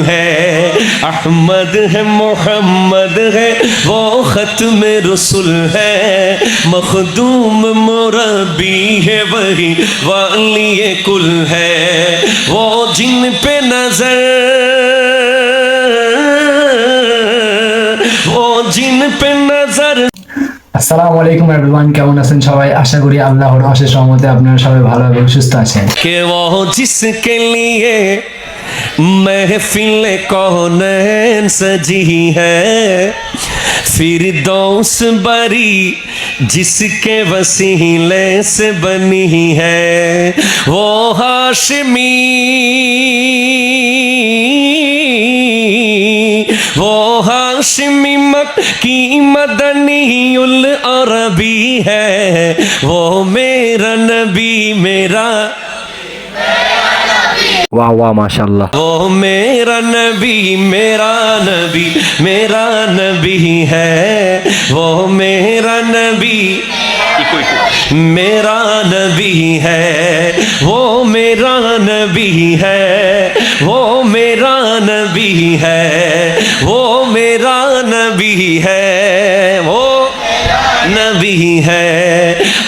ہے احمد ہے محمد ہے وہ ختم رسول ہے مخدوم مربی ہے وہی والی کل ہے وہ جن پہ نظر وہ جن پہ نظر আসসালামু আলাইকুম এভরিওয়ান, কেমন আছেন সবাই? আশা করি আল্লাহর অশেষ রহমতে আপনারা সবাই ভালো এবং সুস্থ আছেন। کہ وہ جس کے لیے محفل کونین سجی ہے فردوس بری جس کے وسیلے سے بنی ہے وہ ہاشمی وہ ہاشمی مکی مدنی العربی ہے وہ میرا نبی میرا ওয়া ওয়া মাশাআল্লাহ। وہ میرا نبی میرا نبی میرا نبی ہے وہ میرا نبی میرا نبی ہے وہ میرا نبی ہے وہ میرا نبی ہے وہ میرا نبی ہے وہ نبی ہے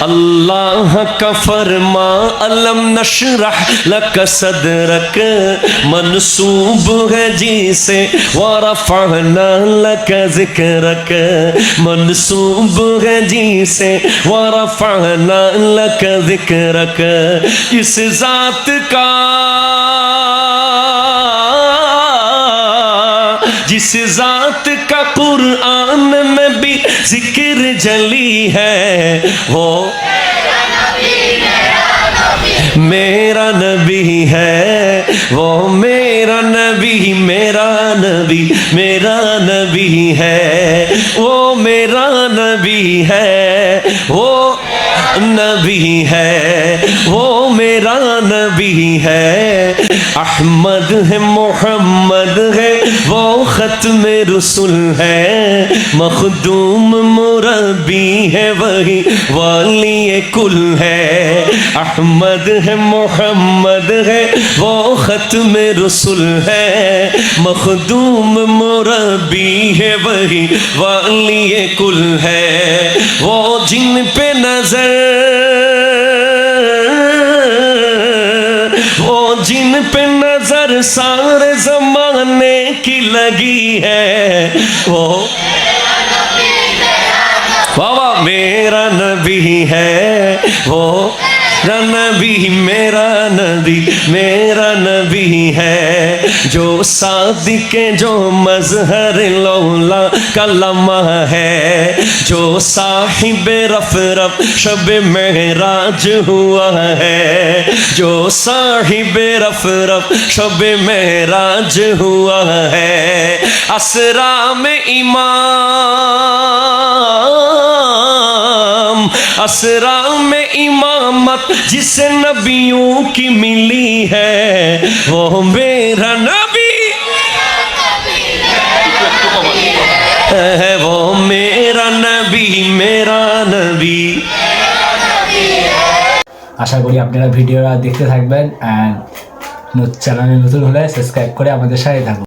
اللہ کا فرما علم نشرح لک صدرک منصوب ہے جسے ورفعنا لک ذکرک منصوب ہے جسے ورفعنا لک ذکرک اس ذات کا جس ذات کا قرآن میں بھی ذکر جلی ہے وہ میرا نبی ہے وہ میرا نبی میرا نبی میرا نبی ہے وہ میرا نبی ہے وہ نبی ہے وہ میرا نبی ہے احمد ہے محمد ہے وہ ختم رسول ہے مخدوم مربی ہے وہی والی کل ہے احمد ہے محمد ہے وہ ختم رسول ہے مخدوم مربی ہے وہی والی کل ہے وہ جن پہ نظر وہ جن پہ نظر سارے زمانے کی لگی ہے وہ بابا میرا نبی ہے وہ میرا نبی میرا نبی ہے جو صادق جو مظہر لولا کا لمحہ ہے جو صاحب رفرف شب معراج ہوا ہے جو صاحب رفرف شب معراج ہوا ہے اسرا میں امام اسرا میں امامت جسے نبیوں کی ملی ہے وہ میرا نبی ہے وہ میرا نبی میرا نبی আশা করি আপনারা ভিডিওটা দেখতে থাকবেন এন্ড চ্যানেলে নতুন হলে সাবস্ক্রাইব করে আমাদের সাথে থাকুন।